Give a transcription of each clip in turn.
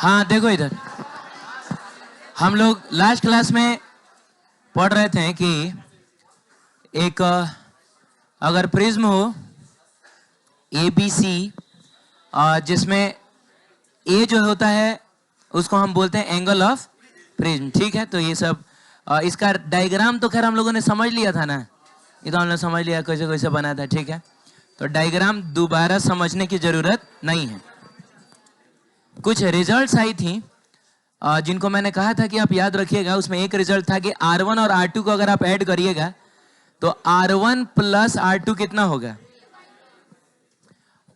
हाँ देखो इधर, हम लोग लास्ट क्लास में पढ़ रहे थे कि एक अगर प्रिज्म हो ए बी सी, जिसमें ए जो होता है उसको हम बोलते हैं एंगल ऑफ प्रिज्म। ठीक है, तो ये सब इसका डायग्राम तो खैर हम लोगों ने समझ लिया था ना, ये तो हमने समझ लिया कैसे कैसे बना था। ठीक है, तो डायग्राम दोबारा समझने की जरूरत नहीं है। कुछ रिजल्ट्स आई थी जिनको मैंने कहा था कि आप याद रखिएगा। उसमें एक रिजल्ट था कि R1 और R2 को अगर आप ऐड करिएगा तो R1 प्लस R2 कितना होगा?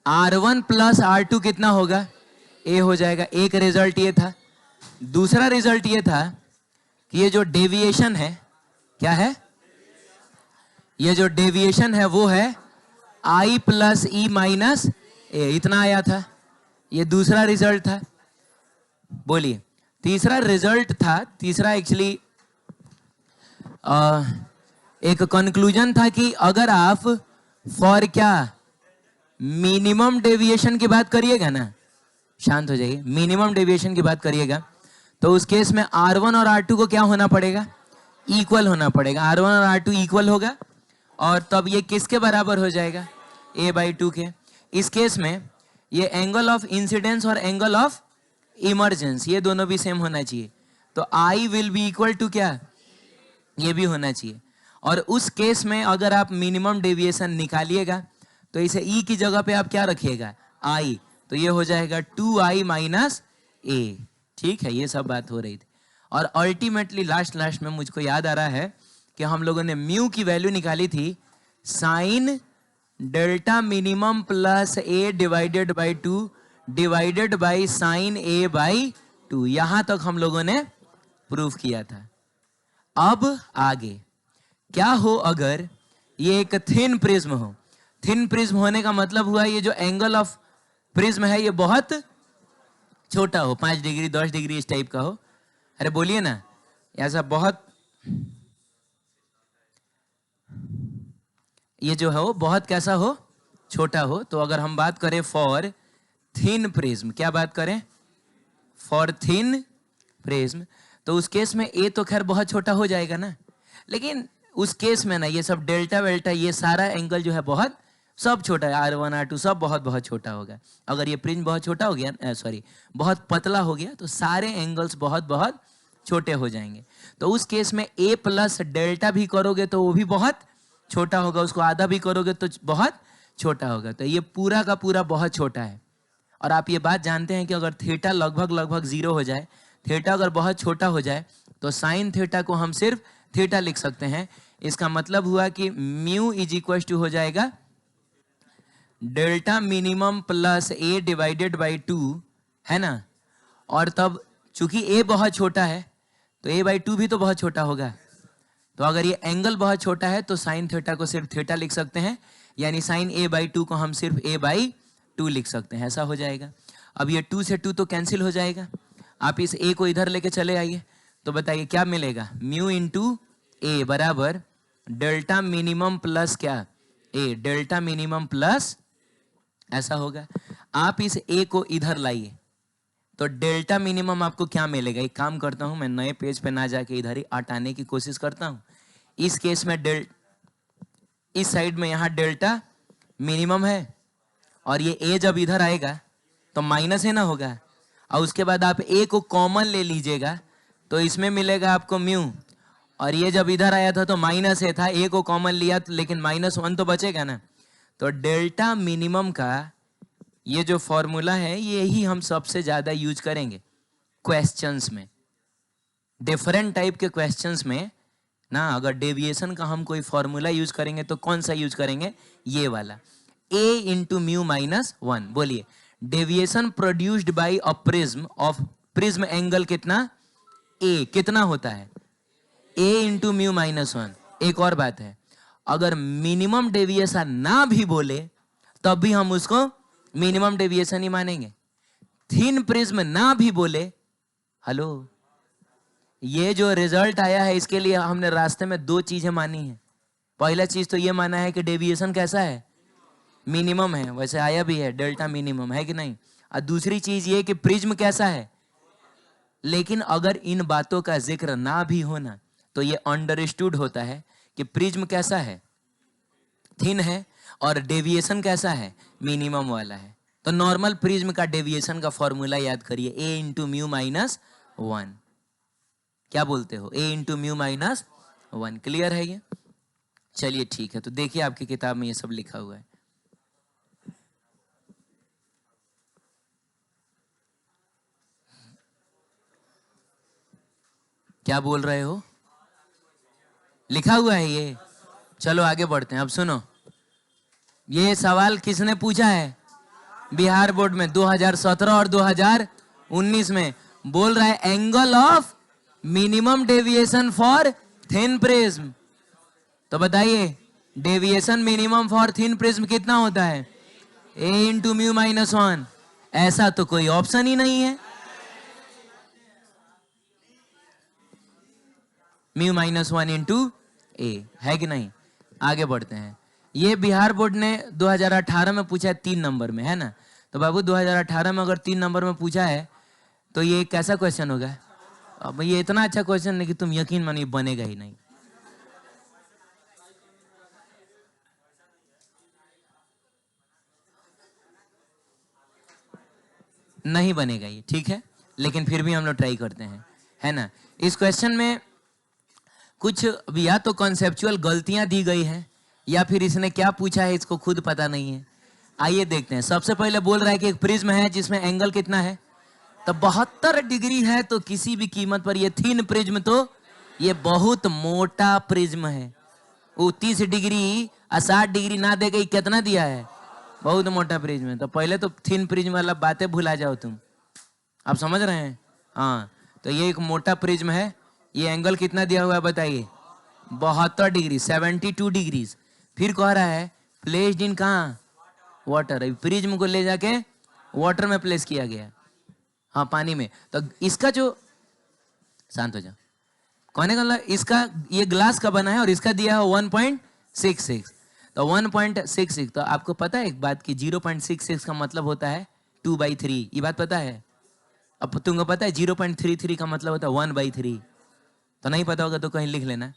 R1 प्लस R2 कितना होगा? ए हो जाएगा। एक रिजल्ट ये था। दूसरा रिजल्ट ये था कि ये जो डेविएशन है, क्या है? ये जो डेविएशन है वो है I प्लस ई माइनस ए, इतना आया था। ये दूसरा रिजल्ट था। बोलिए, तीसरा रिजल्ट था, तीसरा एक्चुअली एक कंक्लूजन था कि अगर आप फॉर क्या मिनिमम डेविएशन की बात करिएगा ना, शांत हो जाइए, मिनिमम डेविएशन की बात करिएगा तो उस केस में R1 और R2 को क्या होना पड़ेगा? इक्वल होना पड़ेगा। R1 और R2 इक्वल होगा और तब ये किसके बराबर हो जाएगा? A/2 के। इस केस में ये एंगल ऑफ इंसिडेंस और एंगल ऑफ इमरजेंस ये दोनों भी सेम होना चाहिए। तो I will be equal to क्या? ये भी होना चाहिए। और उस केस में अगर आप मिनिमम डेविएशन निकालिएगा तो इसे E की जगह पे आप क्या रखिएगा? I, तो ये हो जाएगा 2I माइनस ए। ठीक है, ये सब बात हो रही थी। और अल्टीमेटली लास्ट में मुझको याद आ रहा है कि हम लोगों ने म्यू की वैल्यू निकाली थी sign delta minimum plus A divided by 2 divided by sine A by 2। यहां तक हम लोगों ने प्रूफ किया था। अब आगे क्या हो अगर ये एक थिन प्रिज्म हो? थिन प्रिज्म होने का मतलब हुआ ये जो एंगल ऑफ प्रिज्म है ये बहुत छोटा हो, 5 डिग्री 10 डिग्री इस टाइप का हो। अरे बोलिए ना, ऐसा बहुत ये जो है वो बहुत कैसा हो? छोटा हो। तो अगर हम बात करें फॉर थिन प्रिज्म, क्या बात करें? फॉर थिन प्रिज्म, तो उस केस में ए तो खैर बहुत छोटा हो जाएगा ना, लेकिन उस केस में ना ये सब डेल्टा वेल्टा ये सारा एंगल जो है बहुत सब छोटा है। R1 R2 सब बहुत बहुत छोटा होगा। अगर ये प्रिज्म बहुत छोटा हो गया, सॉरी बहुत पतला हो गया, तो सारे एंगल्स बहुत बहुत छोटे हो जाएंगे। तो उस केस में ए प्लस डेल्टा भी करोगे तो वो भी बहुत छोटा होगा, उसको आधा भी करोगे तो बहुत छोटा होगा। तो ये पूरा का पूरा बहुत छोटा है। और आप ये बात जानते हैं कि अगर थीटा लगभग 0 हो जाए, थीटा अगर बहुत छोटा हो जाए तो साइन थीटा को हम सिर्फ थीटा लिख सकते हैं। इसका मतलब हुआ कि म्यू इज इक्वल टू हो जाएगा delta minimum plus A divided by 2, है ना। और तब चूंकि ए बहुत छोटा है तो A/2 भी तो बहुत छोटा होगा। तो अगर ये एंगल बहुत छोटा है तो साइन थीटा को सिर्फ थीटा लिख सकते हैं, यानी साइन A/2 को हम सिर्फ A/2 लिख सकते हैं। ऐसा हो जाएगा। अब ये 2 से 2 तो कैंसिल हो जाएगा। आप इस ए को इधर लेके चले आइए तो बताइए क्या मिलेगा? म्यू इंटू ए बराबर डेल्टा मिनिमम प्लस क्या? ए, डेल्टा मिनिमम प्लस, ऐसा होगा। आप इस ए को इधर लाइए तो डेल्टा मिनिमम आपको क्या मिलेगा? एक काम करता हूं, मैं नए पेज पे ना जाके इधर ही हटाने की कोशिश करता हूं। इस केस में इस साइड में यहां डेल्टा मिनिमम है और ये ए जब इधर आएगा तो माइनस है ना होगा। और उसके बाद आप ए को कॉमन ले लीजिएगा तो इसमें मिलेगा आपको म्यू, और ये जब इधर आया था तो माइनस ए था, ए को कॉमन लिया लेकिन -1 तो बचेगा ना। तो डेल्टा मिनिमम का ये जो फॉर्मूला है ये ही हम सबसे ज्यादा यूज करेंगे क्वेश्चंस में, डिफरेंट टाइप के क्वेश्चंस में ना। अगर डेविएशन का हम कोई फॉर्मूला यूज करेंगे तो कौन सा यूज करेंगे? ये वाला, a इंटू म्यू -1। बोलिए, deviation produced by a prism of prism angle कितना? a कितना होता है? a into mu -1। एक और बात है, अगर मिनिमम डेविएशन ना भी बोले तब भी हम उसको मिनिमम डेविएशन ही मानेंगे। थिन प्रिज्म ना भी बोले, हेलो, ये जो रिजल्ट आया है इसके लिए हमने रास्ते में 2 चीजें मानी है। पहला चीज तो ये माना है कि डेविएशन कैसा है? मिनिमम है, वैसे आया भी है डेल्टा मिनिमम, है कि नहीं। और दूसरी चीज ये कि प्रिज्म कैसा है? लेकिन अगर इन बातों का जिक्र ना भी होना तो ये अंडरस्टूड होता है कि प्रिज्म कैसा है, थिन है, और डेविएशन कैसा है, मिनिमम वाला है। तो नॉर्मल प्रिज्म का डेविएशन का फॉर्मूला याद करिए, a इंटू म्यू माइनस 1। क्या बोलते हो, a into mu minus 1। Clear है ये? चलिए ठीक है, तो देखिए आपकी किताब में ये सब लिखा हुआ है। क्या बोल रहे हो? लिखा हुआ है ये। चलो आगे बढ़ते हैं। अब सुनो, ये सवाल किसने पूछा है? बिहार बोर्ड में 2017 और 2019 में। बोल रहा है angle of minimum deviation for thin prism. तो बताइए deviation minimum for thin prism कितना होता है? a into mu minus 1। ऐसा तो कोई ऑप्शन ही नहीं है, म्यू माइनस 1 इंटू ए, है कि नहीं? आगे बढ़ते हैं। ये बिहार बोर्ड ने 2018 में पूछा है 3 नंबर में, है ना? तो बाबू 2018 में अगर 3 नंबर में पूछा है तो ये कैसा क्वेश्चन होगा? अब ये इतना अच्छा क्वेश्चन है कि तुम यकीन मानिए बनेगा ही नहीं। नहीं बनेगा ये, ठीक है, लेकिन फिर भी हम लोग ट्राई करते हैं, है ना? इस क्वेश्चन में कुछ या तो कॉन्सेप्चुअल गलतियां दी गई हैं या फिर इसने क्या पूछा है इसको खुद पता नहीं है। आइए देखते हैं। सबसे पहले बोल रहा है कि एक प्रिज्म है जिसमें एंगल कितना है? तो 72 डिग्री है। तो किसी भी कीमत पर ये थिन प्रिज्म, तो ये बहुत मोटा प्रिज्म है। वो 30 डिग्री और 60 डिग्री ना दे गई, कितना दिया है? बहुत मोटा प्रिज्म है। तो पहले तो थिन प्रिज्म वाला बातें भुला जाओ तुम। आप समझ रहे हैं? हाँ, तो ये एक मोटा प्रिज्म है। ये एंगल कितना दिया हुआ है बताइए? 72 डिग्री, 72 डिग्रीज। फिर कह रहा है प्लेस्ड इन कहाँ? वाटर। प्रिज्म को ले जाके वाटर में प्लेस किया गया, हाँ, पानी में। तो इसका जो, शांत हो जाओ, कहने का मतलब इसका, ये ग्लास का बना है और इसका दिया है 1.66। तो 1.66, तो आपको पता है एक बात कि 0.66 का मतलब होता है 2/3। ये बात पता है? अब तुमको पता है 0.33 का मतलब होता है 1/3? तो नहीं पता होगा तो कहीं लिख लेना।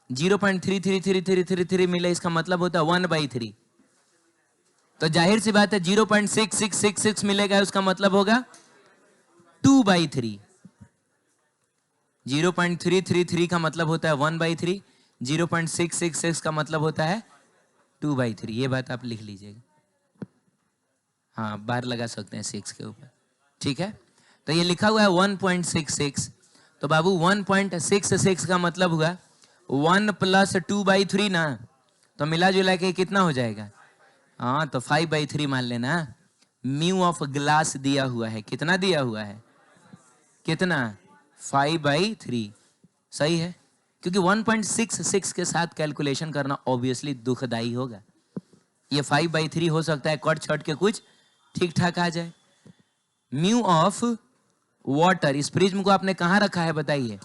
0.333333 मिले, इसका मतलब होता है 1/3। तो जाहिर सी बात है 0.6666 मिलेगा, उसका मतलब होगा 2/3। 0.333 का मतलब होता है 1/3, 0.666 का मतलब होता है 2/3। ये बात आप लिख लीजिएगा। हाँ, बार लगा सकते हैं 6 के ऊपर, ठीक है? तो ये लिखा हुआ है 1.66। तो बाबू 1.66 का मतलब हुआ 1 प्लस 2/3 ना। तो मिला जुला के कितना हो जाएगा? हाँ, तो 5/3 मान लेना। म्यू ऑफ ग्लास दिया हुआ है, कितना दिया हुआ है? कितना? 5/3। सही है, क्योंकि 1.66 के साथ कैलकुलेशन करना ऑब्वियसली दुखदाई होगा। ये 5/3 हो सकता है कट छट के कुछ ठीक ठाक आ जाए। म्यू ऑफ वाटर, इस प्रिज्म को आपने कहाँ रखा है बताइए?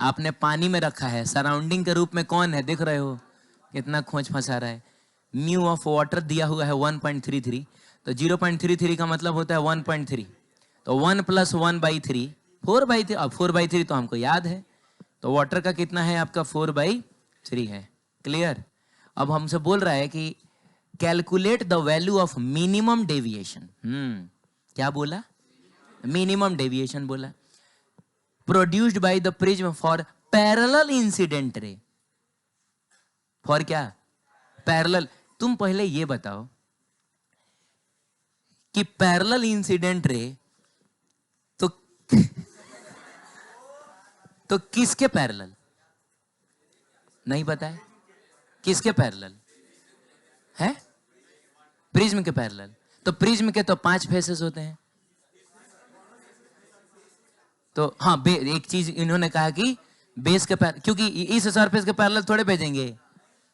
आपने पानी में रखा है। सराउंडिंग के रूप में कौन है, देख रहे हो कितना खोज फंसा रहा है। म्यू ऑफ वाटर दिया हुआ है 1.33। तो 0.33 का मतलब होता है 1.3। तो 1 प्लस 1/3, 4/3। अब 4/3 तो हमको याद है, तो वाटर का कितना है आपका? 4/3 है। क्लियर? अब हमसे बोल रहा है कि calculate the value of minimum deviation. क्या बोला? मिनिमम डेविएशन बोला। Produced by the prism for parallel incident ray. For क्या? पैरेलल। तुम पहले ये बताओ कि पैरेलल इंसिडेंट रे तो तो किसके पैरेलल? नहीं पता है किसके पैरेलल है? प्रिज्म के पैरेलल। तो प्रिज्म के तो 5 फेसेस होते हैं। तो हाँ, एक चीज इन्होंने कहा कि बेस के क्योंकि इस सरफेस के पैरेलल थोड़े भेजेंगे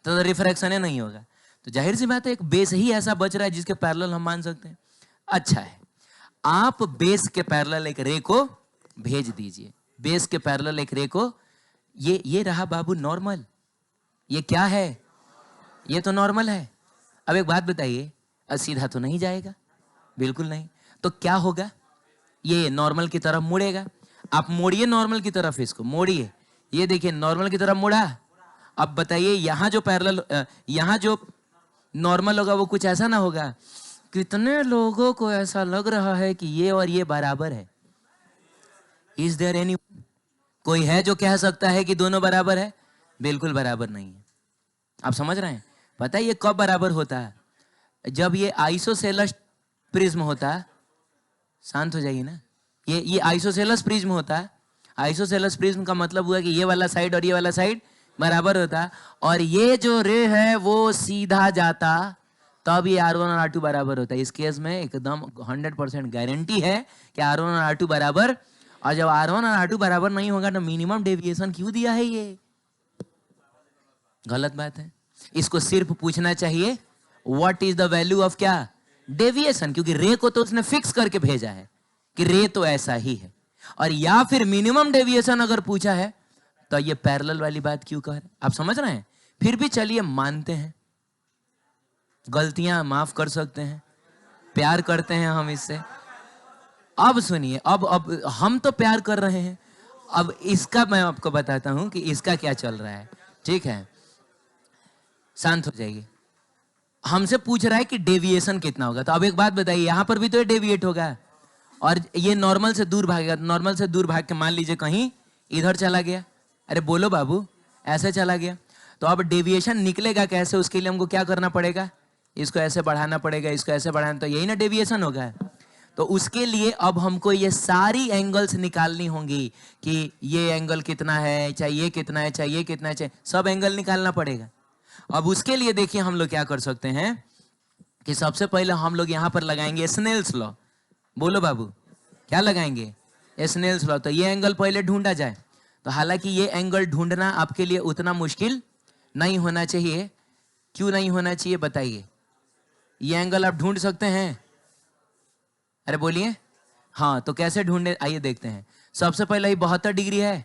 तो रिफ्रैक्शन नहीं होगा। तो जाहिर सी बात है एक बेस ही ऐसा बच रहा है जिसके पैरेलल हम मान सकते हैं। अच्छा है, आप बेस के पैरेलल एक रे को भेज दीजिए। बेस के पैरेलल एक रे को, ये रहा बाबू नॉर्मल। ये क्या है? ये तो नॉर्मल है। अब एक बात बताइए, सीधा तो नहीं जाएगा, बिल्कुल नहीं। तो क्या होगा? ये नॉर्मल की तरफ मुड़ेगा। आप मोड़िए नॉर्मल की तरफ, इसको मोड़िए, ये देखिए नॉर्मल की तरफ मुड़ा। अब बताइए यहाँ जो पैरेलल, यहाँ जो नॉर्मल होगा वो कुछ ऐसा ना होगा। कितने लोगों को ऐसा लग रहा है कि ये और ये बराबर है? इज देयर एनी, कोई है जो कह सकता है कि दोनों बराबर है? बिल्कुल बराबर नहीं है। आप समझ रहे हैं? पता है ये कब बराबर होता है? जब ये आइसोसेलस प्रिज्म होता है। शांत हो जाइए ना। ये आइसोसेलस प्रिज्म होता है। आइसोसेलस प्रिज्म का मतलब हुआ कि ये वाला साइड और ये वाला साइड बराबर होता है, और ये जो रे है वो सीधा जाता, तब ये R1 और R2 बराबर होता है। इस केस में एकदम 100% गारंटी है कि R1 और R2 बराबर। और जब R1 और R2 बराबर नहीं होगा तो मिनिमम डेविएशन क्यों दिया है? ये गलत बात है। इसको सिर्फ पूछना चाहिए what is the value of क्या? डेविएशन। क्योंकि रे को तो उसने फिक्स करके भेजा है कि रे तो ऐसा ही है। और या फिर मिनिमम डेविएशन अगर पूछा है तो ये पैरेलल वाली बात क्यों कह रहे? आप समझ रहे हैं? फिर भी चलिए मानते हैं, गलतियां माफ कर सकते हैं, प्यार करते हैं हम इससे। अब सुनिए, अब हम तो प्यार कर रहे हैं, अब इसका मैं आपको बताता हूं कि इसका क्या चल रहा है। ठीक है, शांत हो जाइए। हमसे पूछ रहा है कि डेविएशन कितना होगा। तो अब एक बात बताइए, यहां पर भी तो ये डेविएट होगा और ये नॉर्मल से दूर भागेगा। नॉर्मल से दूर भाग के मान लीजिए कहीं इधर चला गया। अरे बोलो बाबू, ऐसे चला गया तो अब डेविएशन निकलेगा कैसे? उसके लिए हमको क्या करना पड़ेगा? इसको ऐसे बढ़ाना पड़ेगा, इसको ऐसे बढ़ाना, तो यही ना डेविएशन होगा। तो उसके लिए अब हमको ये सारी एंगल्स निकालनी होंगी कि ये एंगल कितना है, चाहे ये कितना है, चाहे ये कितना है, चाहे सब एंगल निकालना पड़ेगा। अब उसके लिए देखिए हम लोग क्या कर सकते हैं कि सबसे पहले हम लोग यहाँ पर लगाएंगे स्नेल्स लॉ। बोलो बाबू, क्या लगाएंगे? Snell's law. तो ये एंगल पहले ढूंढा जाए। तो हालांकि ये एंगल ढूंढना आपके लिए उतना मुश्किल नहीं होना चाहिए। क्यों नहीं होना चाहिए बताइए? ये एंगल आप ढूंढ सकते हैं? अरे बोलिए। हाँ, तो कैसे ढूंढे आइए देखते हैं। सबसे पहले ये 72 डिग्री है।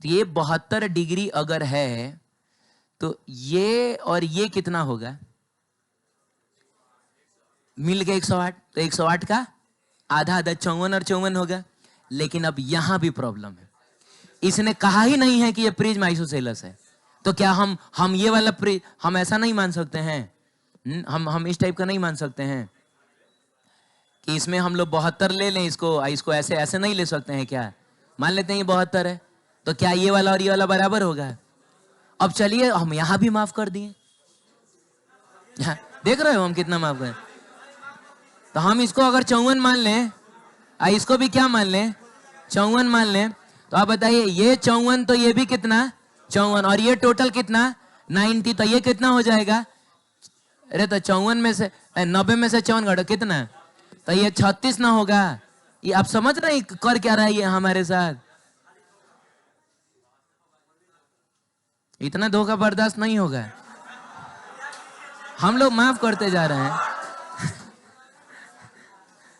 तो ये 72 डिग्री अगर है तो ये और ये कितना होगा? मिल गया 108। तो 108 का आधा आधा 54 और 54 होगा। लेकिन अब यहां भी प्रॉब्लम है। इसने कहा ही नहीं है कि ये प्रिज्म आइसोसेलस है। तो क्या हम ये वाला हम ऐसा नहीं मान सकते हैं? हम इस टाइप का नहीं मान सकते हैं कि इसमें हम लोग 72 ले लें, इसको ऐसे ऐसे नहीं ले सकते हैं क्या? मान लेते हैं ये 72 है, तो क्या ये वाला और ये वाला बराबर होगा? अब चलिए हम यहां भी माफ कर दिए। देख रहे हो हम कितना माफ करें। तो हम इसको अगर 54 मान लें, इसको भी क्या मान लें? 54 मान लें। तो आप बताइए, ये 54 तो ये भी कितना? 54, और ये टोटल कितना? 90। तो ये कितना हो जाएगा? अरे तो 54 में से 90 में से 54 घटो कितना? तो ये 36 ना होगा? ये आप समझ रहे हैं कर क्या रहा है ये हमारे साथ? इतना धोखा बर्दाश्त नहीं होगा। हम लोग माफ करते जा रहे हैं।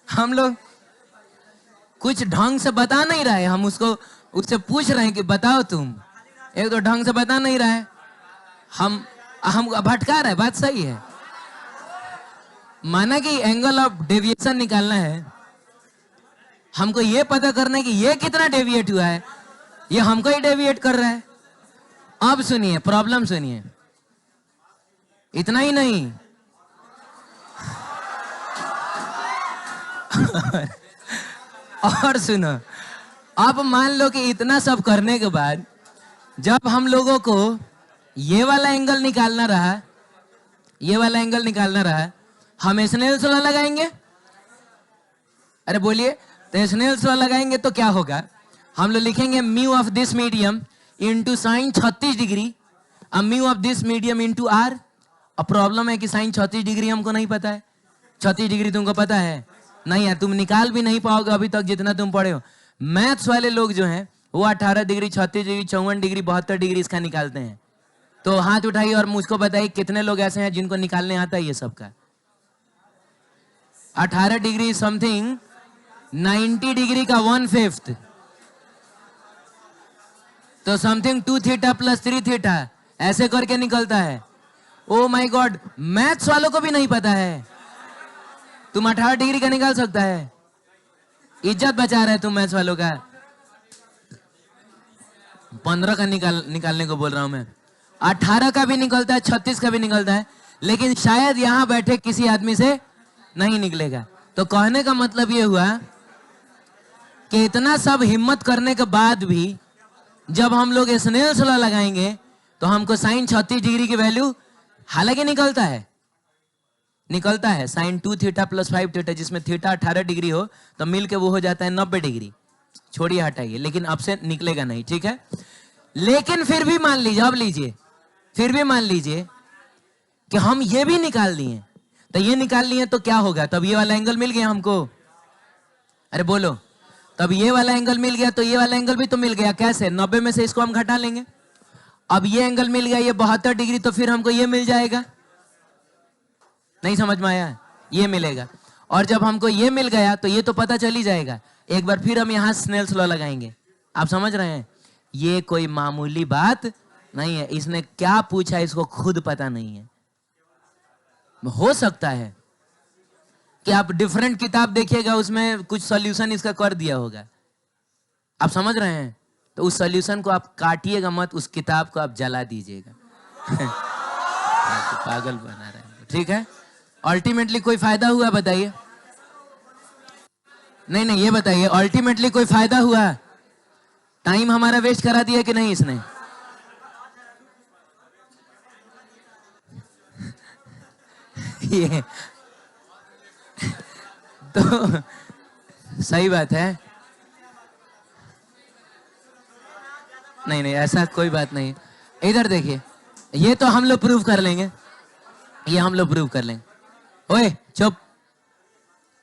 हम लोग कुछ ढंग से बता नहीं रहे। हम उससे पूछ रहे हैं कि बताओ तुम। एक तो ढंग से बता नहीं रहा है, हम भटका रहे। बात सही है, माना कि एंगल ऑफ डेविएशन निकालना है, हमको ये पता करना है कि ये कितना डेविएट हुआ है। ये हमको ही डेविएट कर रहा है। अब सुनिए प्रॉब्लम, सुनिए। इतना ही नहीं, और सुनो। अब मान लो कि इतना सब करने के बाद जब हम लोगों को ये वाला एंगल निकालना रहा, ये वाला एंगल निकालना रहा, हम स्नेल्स लॉ लगाएंगे। अरे बोलिए, तो स्नेल्स लॉ लगाएंगे तो क्या होगा? हम लोग लिखेंगे mu of this medium into sine 36 degree, अब mu of this medium into R. अब प्रॉब्लम है कि साइन 36 डिग्री हमको नहीं पता है। 36 डिग्री तुमको पता है? नहीं है, तुम निकाल भी नहीं पाओगे अभी तक जितना तुम पढ़े हो। मैथ्स वाले लोग जो हैं वो 18 डिग्री, 36 डिग्री, 54 डिग्री, 72 डिग्री इसका निकालते हैं। तो हाथ उठाइए और मुझको बताइए कितने लोग ऐसे हैं जिनको निकालने आता है ये सबका? 18 डिग्री समथिंग 90 डिग्री का 1/5, तो समथिंग 2 थीटा प्लस 3 थीटा ऐसे करके निकलता है। ओ माय गॉड, मैथ्स वालों को भी नहीं पता है। तुम 18 डिग्री का निकाल सकता है? इज्जत बचा रहे तुम मैथ्स वालों का। 15 का निकालने को बोल रहा हूं मैं। 18 का भी निकलता है, 36 का भी निकलता है, लेकिन शायद यहां बैठे किसी आदमी से नहीं निकलेगा। तो कहने का मतलब ये हुआ कि इतना सब हिम्मत करने के बाद भी जब हम लोग स्नेल्स लॉ लगाएंगे तो हमको साइन 36 डिग्री की वैल्यू, हालांकि निकलता है साइन 2 थीटा प्लस 5 थीटा, जिसमें थीटा 18 डिग्री हो तो मिल के वो हो जाता है 90 डिग्री। छोड़िए हटाइए, लेकिन अब से निकलेगा नहीं, ठीक है। लेकिन फिर भी मान लीजिए, अब लीजिए, फिर भी मान लीजिए कि हम ये भी निकाल लिए, तो ये निकाल लिए तो क्या होगा, तब ये वाला एंगल मिल गया हमको। अरे बोलो, तब ये वाला एंगल मिल गया तो ये वाला एंगल भी तो मिल गया। कैसे? 90 में से इसको हम घटा लेंगे। अब ये एंगल मिल गया, ये 72 डिग्री, तो फिर हमको ये मिल जाएगा। नहीं समझ में आया? ये मिलेगा। और जब हमको ये मिल गया तो ये तो पता चल ही जाएगा। एक बार फिर हम यहां स्नेल्स लॉ लगाएंगे। आप समझ रहे हैं? ये कोई मामूली बात नहीं है। इसने क्या पूछा इसको खुद पता नहीं है। हो सकता है कि आप डिफरेंट किताब देखिएगा, उसमें कुछ सॉल्यूशन इसका कर दिया होगा। आप समझ रहे हैं? तो उस सॉल्यूशन को आप काटिएगा मत, उस किताब को आप जला दीजिएगा। पागल बना रहे हैं, ठीक है। अल्टीमेटली कोई फायदा हुआ बताइए? नहीं, ये बताइए, अल्टीमेटली कोई फायदा हुआ? टाइम हमारा वेस्ट करा दिया कि नहीं इसने? ये तो सही बात है। नहीं, ऐसा कोई बात नहीं। इधर देखिए, ये तो हम लोग प्रूव कर लेंगे, ये हम लोग प्रूव कर लेंगे। ओए चुप,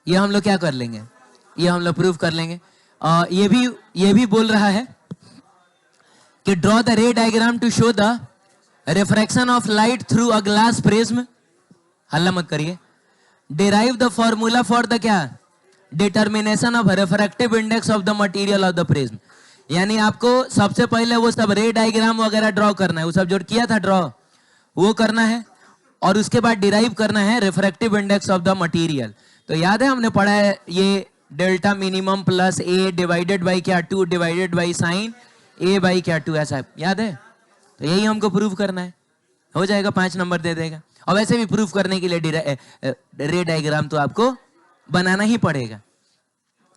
ये हम लोग क्या कर लेंगे, ये हम लोग प्रूव कर लेंगे। ये भी बोल रहा है कि draw the ray diagram to show the refraction of light through a glass prism. हल्ला मत करिए। Derive the formula for the क्या, determination of refractive index of the material of the prism. यानी आपको सबसे पहले वो सब रे डायग्राम वगैरह ड्रॉ करना है, वो सब जो किया था ड्रॉ वो करना है, और उसके बाद डिराइव करना है refractive index of the material. तो याद है हमने पढ़ा है ये delta minimum plus A divided by क्या 2 divided by sine A by क्या 2, ऐसा याद है? तो यही हमको प्रूव करना है, हो जाएगा, 5 नंबर दे देगा। और वैसे भी प्रूफ करने के लिए रे डायग्राम तो आपको बनाना ही पड़ेगा,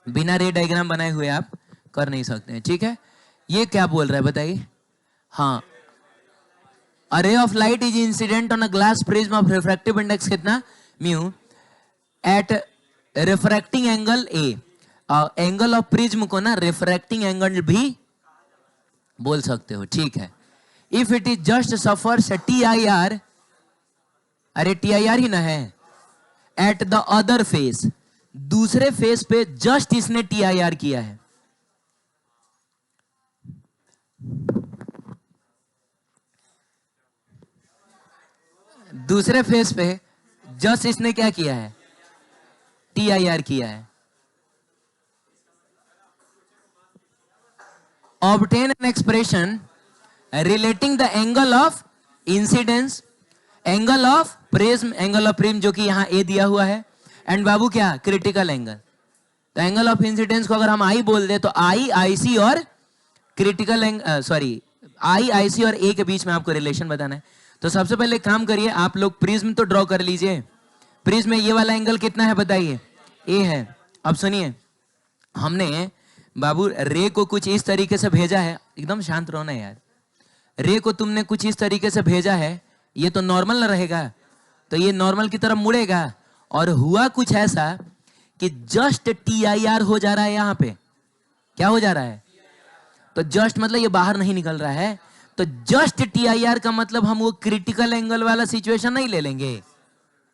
बिना रे डायग्राम बनाए हुए आप कर नहीं सकते हैं, ठीक है। ये क्या बोल रहा है बताइए? हाँ, a ray of light is incident on a glass prism of refractive index कितना, mu, at refracting angle A. Angle of prism को ना रिफ्रैक्टिंग एंगल भी बोल सकते हो, ठीक है। If it is just suffers T I R, अरे टी आई आर ही ना है, एट द अदर फेस, दूसरे फेस पे जस्ट इसने टी आई आर किया है। दूसरे फेस पे जस्ट इसने क्या किया है, टी आई आर किया है। Obtain an expression relating the angle of incidence, angle of prism, angle of prism जो कि यहां ए दिया हुआ है, एंड बाबू क्या, क्रिटिकल एंगल। तो एंगल ऑफ इंसिडेंस को अगर हम आई बोल दे तो आई आई सी और क्रिटिकल एंगल, सॉरी आई आई सी और ए के बीच में आपको रिलेशन बताना है। तो सबसे पहले काम करिए, आप लोग प्रिज्म तो ड्रॉ कर लीजिए। प्रिज्म में ये वाला एंगल कितना है बताइए, ए है। अब सुनिए, हमने बाबू रे को कुछ इस तरीके से भेजा है, एकदम शांत रहो ना यार। रे को तुमने कुछ इस तरीके से भेजा है, ये तो नॉर्मल ना रहेगा, तो ये नॉर्मल की तरफ मुड़ेगा, और हुआ कुछ ऐसा कि जस्ट टी आई आर हो जा रहा है। यहां पे क्या हो जा रहा है, तो जस्ट मतलब ये बाहर नहीं निकल रहा है, तो जस्ट टी आई आर का मतलब हम वो क्रिटिकल एंगल वाला सिचुएशन नहीं ले लेंगे।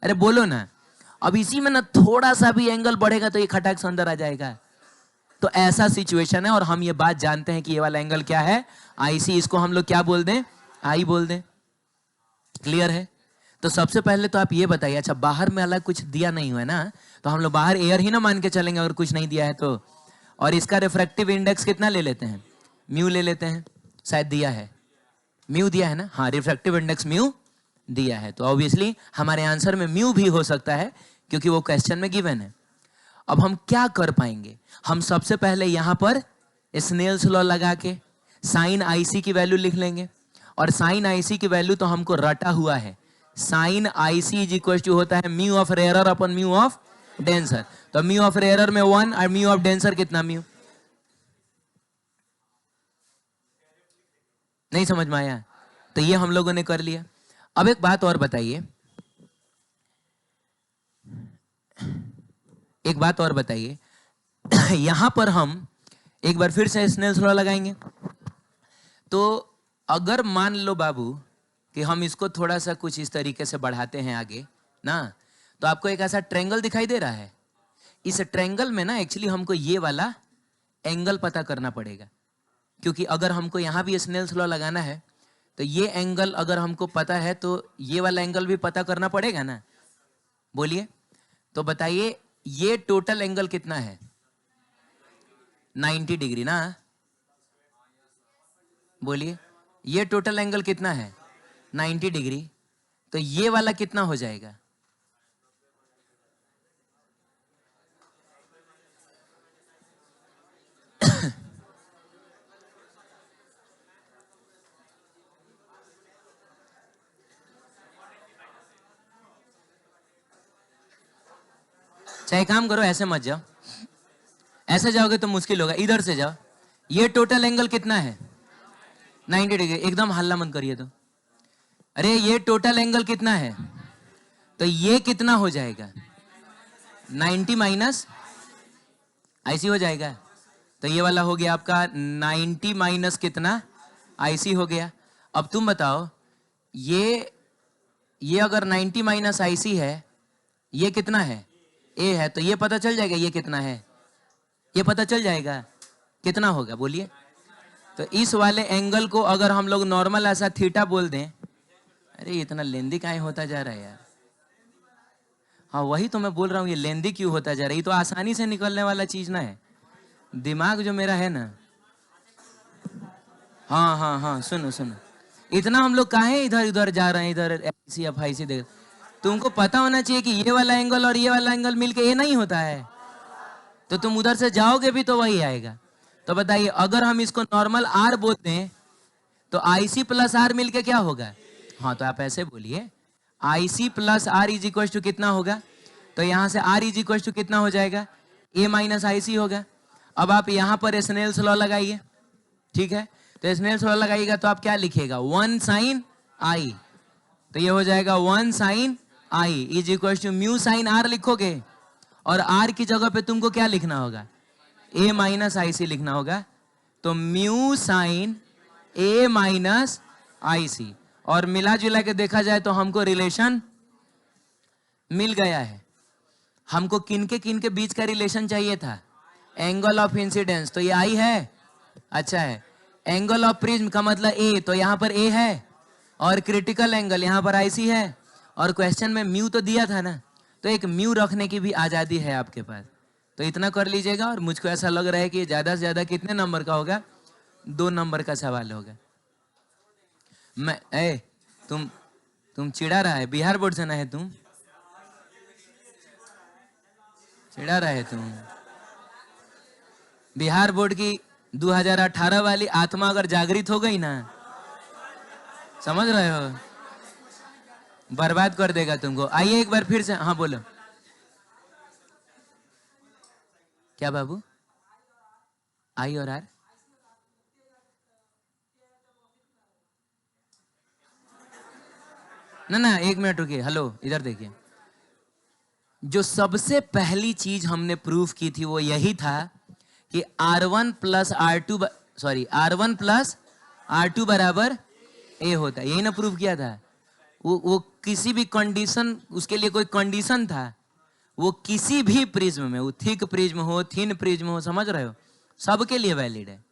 अरे बोलो ना, अब इसी में ना थोड़ा सा भी एंगल बढ़ेगा तो ये खटाक से अंदर आ जाएगा। तो ऐसा सिचुएशन है, और हम ये बात जानते हैं कि ये वाला एंगल क्या है, आई सी। इसको हम लोग क्या बोल दें, आई बोल दें। क्लियर है? तो सबसे पहले तो आप ये बताइए, अच्छा बाहर में अलग कुछ दिया नहीं हुआ है ना, तो हम लोग बाहर एयर ही ना मान के चलेंगे अगर कुछ नहीं दिया है तो। और इसका रिफ्रैक्टिव इंडेक्स कितना ले लेते हैं, म्यू ले लेते हैं, शायद दिया है, म्यू दिया है ना, हाँ रिफ्रैक्टिव इंडेक्स म्यू दिया है, तो ऑब्वियसली हमारे आंसर में म्यू भी हो सकता है क्योंकि वो क्वेश्चन में गिवन है। अब हम क्या कर पाएंगे? हम सबसे पहले यहां पर स्नेल्स लॉ लगा के साइन आईसी की वैल्यू लिख लेंगे, और साइन आईसी की वैल्यू तो हमको रटा हुआ है, sine i c is equal to होता है mu of rarer upon mu of denser. तो म्यू ऑफ रेयरर में 1 और म्यू ऑफ डेंसर कितना? म्यू। नहीं समझ में आया? तो ये हम लोगों ने कर लिया। अब एक बात और बताइए, एक बात और बताइए यहां पर हम एक बार फिर से स्नेल्स लॉ लगाएंगे। तो अगर मान लो बाबू कि हम इसको थोड़ा सा कुछ इस तरीके से बढ़ाते हैं आगे ना, तो आपको एक ऐसा ट्रायंगल दिखाई दे रहा है। इस ट्रायंगल में ना एक्चुअली हमको ये वाला एंगल पता करना पड़ेगा, क्योंकि अगर हमको यहां भी स्नेल्स लॉ लगाना है तो ये एंगल अगर हमको पता है तो ये वाला एंगल भी पता करना पड़ेगा ना। बोलिए, तो बताइए ये टोटल एंगल कितना है? 90 डिग्री ना। बोलिए, ये टोटल एंगल कितना है? 90 डिग्री। तो ये वाला कितना हो जाएगा? चाहे काम करो, ऐसे मत जाओ, ऐसे जाओगे तो मुश्किल होगा, इधर से जाओ। ये टोटल एंगल कितना है? 90 डिग्री। एकदम हल्ला मत करिए तो। अरे ये टोटल एंगल कितना है? तो ये कितना हो जाएगा? 90 माइनस आईसी हो जाएगा। तो ये वाला हो गया आपका 90 माइनस कितना? आईसी हो गया। अब तुम बताओ, ये अगर 90 माइनस आईसी है, ये कितना है? ए है। तो ये पता चल जाएगा ये कितना है, ये पता चल जाएगा कितना होगा। बोलिए, तो इस वाले एंगल को अगर हम लोग नॉर्मल ऐसा थीटा बोल दें, अरे इतना लेंदी काहे होता जा रहा है यार। हाँ वही तो मैं बोल रहा हूँ, ये लेंदी क्यों होता जा रहा है? ये तो आसानी से निकलने वाला चीज ना है, दिमाग जो मेरा है ना। हाँ हाँ हाँ, सुनो सुनो, इतना हम लोग काहे इधर उधर जा रहे हैं, इधर ऐसी अफाइसी देख। तुमको पता होना चाहिए कि ये वाला एंगल और ये वाला एंगल मिलके ये नहीं होता है, तो तुम उधर से जाओगे भी तो वही आएगा। तो बताइए, अगर हम इसको नॉर्मल आर बोलते हैं तो आईसी प्लस आर मिलके क्या होगा? हाँ तो आप ऐसे बोलिए, IC plus R is equal to कितना होगा? तो यहां से आर इज इक्वल टू कितना हो जाएगा? ए माइनस आईसी होगा। अब आप यहां पर स्नेल्स लॉ लगाइए, ठीक है? तो स्नेल्स लॉ लगाइएगा तो आप क्या लिखिएगा? 1 साइन आई। तो ये हो जाएगा 1 sine I is equal to mu sine R लिखोगे, और आर की जगह पे तुमको क्या लिखना होगा? ए माइनस आई सी लिखना होगा। तो म्यू साइन ए माइनस आई सी, और मिला जुला के देखा जाए तो हमको रिलेशन मिल गया है। हमको किन के बीच का रिलेशन चाहिए था? एंगल ऑफ इंसिडेंस, तो ये आई है, अच्छा है। एंगल ऑफ प्रिज्म का मतलब ए, तो यहां पर ए है, और क्रिटिकल एंगल यहां पर आईसी है, और क्वेश्चन में म्यू तो दिया था ना, तो एक म्यू रखने की भी आजादी है आपके पास। तो इतना कर लीजिएगा, और मुझको ऐसा लग रहा है कि ज्यादा से ज्यादा कितने नंबर का होगा? 2 नंबर का सवाल होगा। मैं तुम चिढ़ा रहा है? बिहार बोर्ड से ना है तुम? चिढ़ा रहा है तुम? बिहार बोर्ड की 2018 वाली आत्मा अगर जागृत हो गई ना, समझ रहे हो, बर्बाद कर देगा तुमको। आइए एक बार फिर से, हाँ बोलो। क्या बाबू? आई और आर? ना एक मिनट रुकिए, हेलो इधर देखिए। जो सबसे पहली चीज हमने प्रूफ की थी वो यही था कि R1 plus R2 sorry R1 plus R2 बराबर ए होता है, यही ना प्रूफ किया था। वो किसी भी कंडीशन, उसके लिए कोई कंडीशन था, वो किसी भी प्रिज्म में, वो थिक प्रिज्म हो थिन प्रिज्म हो, समझ रहे हो, सबके लिए वैलिड है।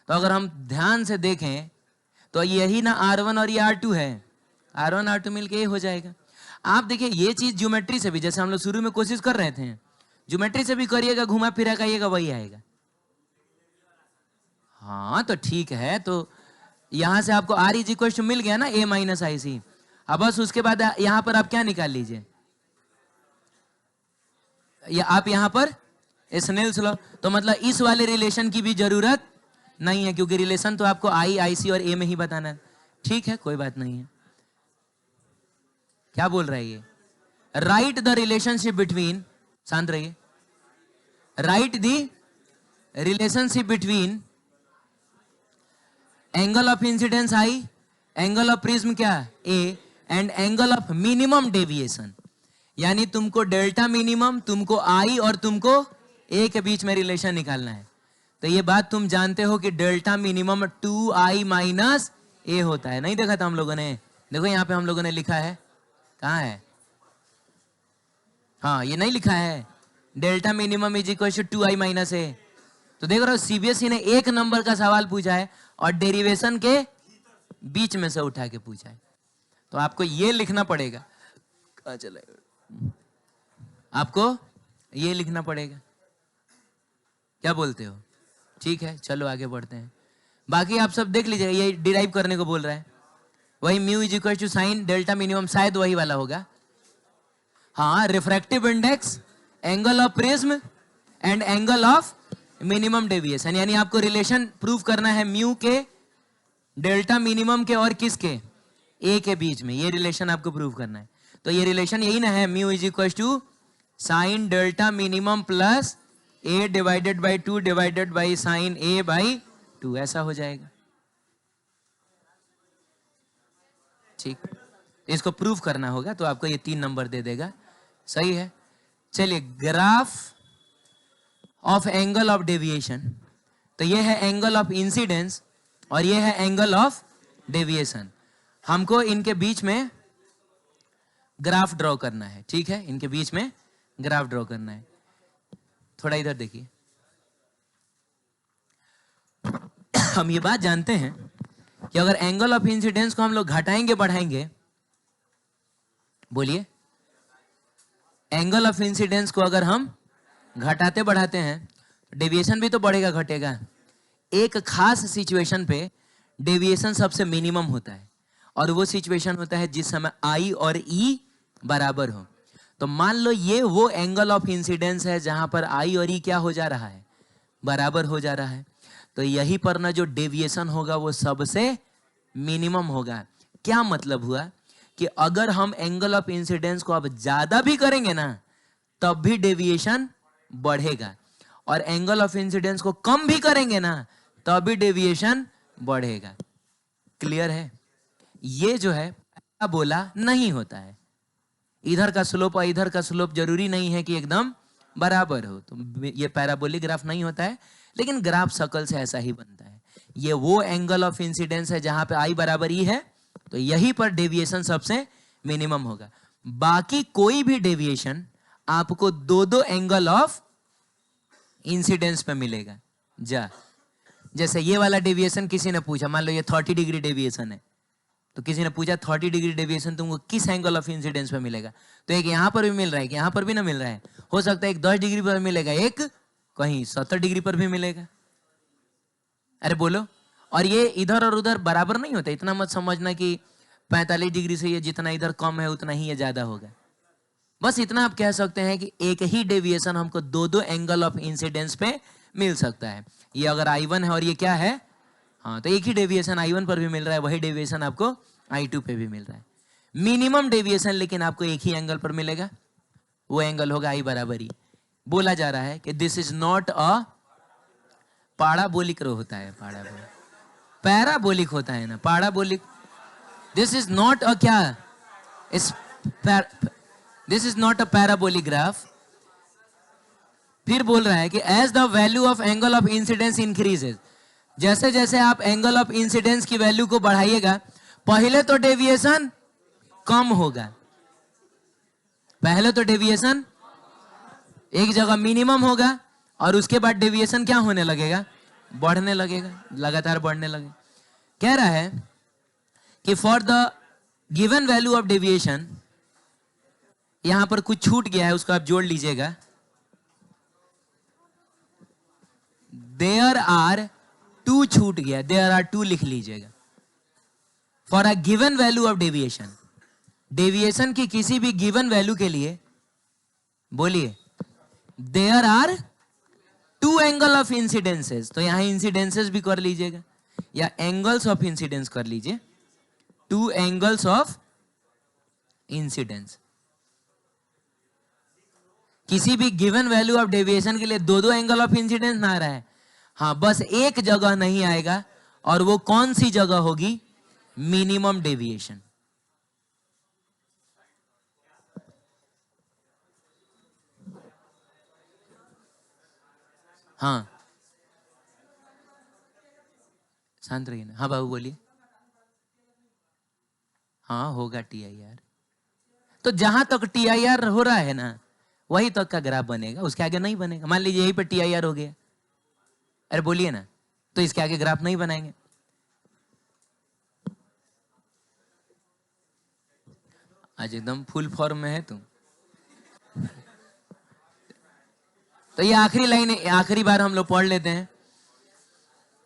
तो अगर हम ध्यान से देखें तो यही ना R1 और ये R2 है, R1 R2 मिलके ये हो जाएगा। आप देखिए ये चीज ज्योमेट्री से भी, जैसे हम लोग शुरू में कोशिश कर रहे थे, ज्योमेट्री से भी करिएगा, घुमा फिरा करिएगा, वही आएगा। हाँ तो ठीक है, तो यहां से आपको R इज इक्वल टू मिल गया ना, ए माइनस आई सी। अब बस उसके बाद यहां पर आप क्या निकाल लीजिए? या आप यहाँ पर स्नेल्स लॉ, तो मतलब इस वाले रिलेशन की भी जरूरत नहीं है, क्योंकि रिलेशन तो आपको आई, आईसी और ए में ही बताना है। ठीक है, कोई बात नहीं है। क्या बोल रहा है ये? राइट द रिलेशनशिप बिटवीन, शांत रहिए, write the relationship between angle of incidence i, angle of prism क्या A, and angle of minimum deviation. यानी तुमको डेल्टा मिनिमम, तुमको आई और तुमको ए के बीच में रिलेशन निकालना है। तो ये बात तुम जानते हो कि डेल्टा मिनिमम 2i माइनस ए होता है। नहीं देखा था हम लोगों ने? देखो यहाँ पे हम लोगों ने लिखा है, कहाँ है? हाँ, ये नहीं लिखा है, delta minimum is equal to 2i minus A. तो देख रहे हो, सीबीएसई ने एक नंबर का सवाल पूछा है और डेरिवेशन के बीच में से उठा के पूछा है। तो आपको ये लिखना पड़ेगा, कहाँ चला, आपको ये लिखना पड़ेगा। क्या बोलते हो? ठीक है, चलो आगे बढ़ते हैं। बाकी आप सब देख लीजिएगा, ये डिराइव करने को बोल रहा है। वही mu is equal to sine delta minimum, शायद वही वाला होगा। हाँ, refractive index, angle of prism and angle of minimum deviation. यानी आपको रिलेशन प्रूव करना है म्यू के, डेल्टा मिनिमम के और किसके, ए के बीच में। ये रिलेशन आपको प्रूव करना है। तो ये रिलेशन यही ना है, mu is equal to sine delta minimum plus A divided by 2 divided by sine A by 2, ऐसा हो जाएगा। ठीक, इसको प्रूव करना होगा तो आपको ये 3 नंबर दे देगा। सही है। चलिए, graph of angle of deviation. तो ये है एंगल ऑफ इंसिडेंस और ये है एंगल ऑफ डेविएशन। हमको इनके बीच में ग्राफ ड्रॉ करना है। ठीक है, इनके बीच में ग्राफ ड्रॉ करना है। थोड़ा इधर देखिए। हम ये बात जानते हैं कि अगर एंगल ऑफ इंसिडेंस को हम लोग घटाएंगे बढ़ाएंगे, बोलिए, एंगल ऑफ इंसिडेंस को अगर हम घटाते बढ़ाते हैं तो डेविएशन भी तो बढ़ेगा घटेगा। एक खास सिचुएशन पे डेविएशन सबसे मिनिमम होता है और वो सिचुएशन होता है जिस समय आई और ई बराबर हो। तो मान लो ये वो एंगल ऑफ इंसिडेंस है जहां पर आई और ई क्या हो जा रहा है, बराबर हो जा रहा है। तो यही पर ना जो डेविएशन होगा वो सबसे मिनिमम होगा। क्या मतलब हुआ कि अगर हम एंगल ऑफ इंसिडेंस को अब ज्यादा भी करेंगे ना तब भी डेविएशन बढ़ेगा, और एंगल ऑफ इंसिडेंस को कम भी करेंगे ना तब भी डेविएशन बढ़ेगा। क्लियर है? ये जो है पैराबोला नहीं होता है। इधर का स्लोप और इधर का स्लोप जरूरी नहीं है कि एकदम बराबर हो, तो ये पैराबोलिक ग्राफ नहीं होता है। लेकिन ग्राफ शक्ल से ऐसा ही बनता है। ये वो एंगल ऑफ इंसिडेंस है जहां पे आई बराबर ई है, तो यहीं पर डेविएशन सबसे मिनिमम होगा। बाकी कोई भी डेविएशन आपको दो दो एंगल ऑफ इंसिडेंस पे मिलेगा। जैसे ये वाला डेविएशन किसी ने पूछा, मान लो ये 30 डिग्री डेविएशन है, तो किसी ने पूछा 30 डिग्री डेविएशन तुमको किस एंगल ऑफ इंसिडेंस पे मिलेगा, तो एक यहां पर भी मिल रहा है, यहां पर भी ना मिल रहा है। हो सकता है एक 10 डिग्री पर मिलेगा, एक कहीं 70 डिग्री पर भी मिलेगा। अरे बोलो। और ये इधर और उधर बराबर नहीं होता। इतना मत समझना कि 45 डिग्री से ये जितना इधर कम है उतना ही ये ज्यादा होगा। बस इतना आप कह सकते हैं कि एक ही डेविएशन हमको दो दो एंगल ऑफ इंसिडेंस पे मिल सकता है। ये अगर I1 है और ये क्या है, हाँ, तो एक ही डेविएशन I1 पर भी मिल रहा है, वही डेविएशन आपको I2 पे भी मिल रहा है। मिनिमम डेविएशन लेकिन आपको एक ही एंगल पर मिलेगा, वो एंगल होगा I बराबर ई। बोला जा रहा है कि this is not a parabolic होता है, पैराबोलिक होता है ना, parabolic. This is not a क्या, this is not a parabolic graph. फिर बोल रहा है कि as the value of angle of incidence increases, जैसे जैसे आप एंगल ऑफ इंसिडेंस की वैल्यू को बढ़ाइएगा, पहले तो डेविएशन कम होगा, पहले तो डेविएशन एक जगह मिनिमम होगा और उसके बाद डेविएशन क्या होने लगेगा, बढ़ने लगेगा, लगातार बढ़ने लगेगा। कह रहा है कि for the given value of deviation, यहां पर कुछ छूट गया है, उसको आप जोड़ लीजिएगा। देयर आर टू छूट गया, देयर आर टू लिख लीजिएगा। For a given value of deviation, deviation की किसी भी गिवन वैल्यू के लिए, बोलिए, there are two angle of incidences, तो यहां इंसिडेंसेस भी कर लीजिएगा या एंगल्स ऑफ इंसिडेंस कर लीजिए, टू एंगल्स ऑफ इंसिडेंस। किसी भी गिवन वैल्यू ऑफ डेविएशन के लिए दो दो एंगल ऑफ इंसिडेंस ना आ रहा है, हाँ बस एक जगह नहीं आएगा, और वो कौन सी जगह होगी? Minimum deviation. हाँ शांत रहिए ना। हाँ बाबू बोलिए। हाँ होगा TIR, तो जहां तक TIR हो रहा है ना वही तक का ग्राफ बनेगा, उसके आगे नहीं बनेगा। मान लीजिए यहीं पे TIR हो गया, अरे बोलिए ना, तो इसके आगे ग्राफ नहीं बनाएंगे। आज एकदम फुल फॉर्म में है तुम। तो ये आखिरी लाइन है, आखिरी बार हम लोग पढ़ लेते हैं।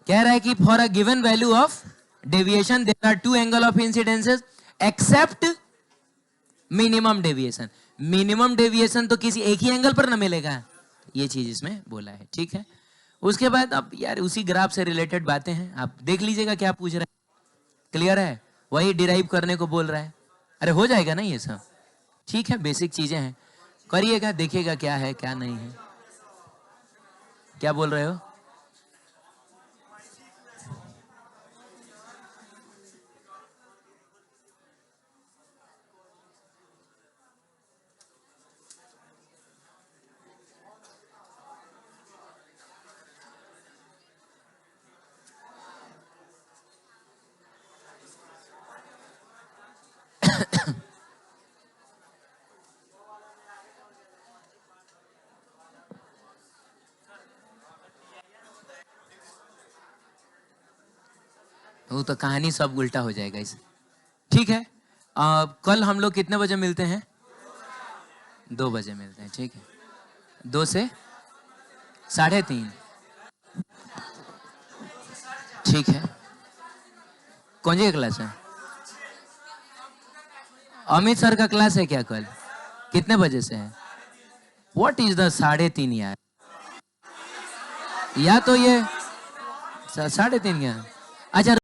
कह रहा है कि for a given value of deviation there are two angle of incidences except minimum deviation. Minimum deviation तो किसी एक ही एंगल पर ना मिलेगा, ये चीज इसमें बोला है, ठीक है। उसके बाद अब यार उसी ग्राफ से रिलेटेड बातें हैं, आप देख लीजिएगा क्या पूछ रहा है, क्लियर है? वही डिराइव करने को बोल रहा है। अरे हो जाएगा ना ये सब, ठीक है, बेसिक चीजें हैं, करिएगा, देखिएगा क्या है क्या नहीं है। क्या बोल रहे हो? वो तो कहानी सब उल्टा हो जाएगा इसे, ठीक है। कल हम लोग कितने बजे मिलते हैं? 2 बजे मिलते हैं, ठीक है। 2 से 3:30, ठीक है। कौन सी क्लास है? अमित सर का क्लास है क्या कल? कितने बजे से है? व्हाट इज द 3:30 यार? या तो ये 3:30 क्या? अच्छा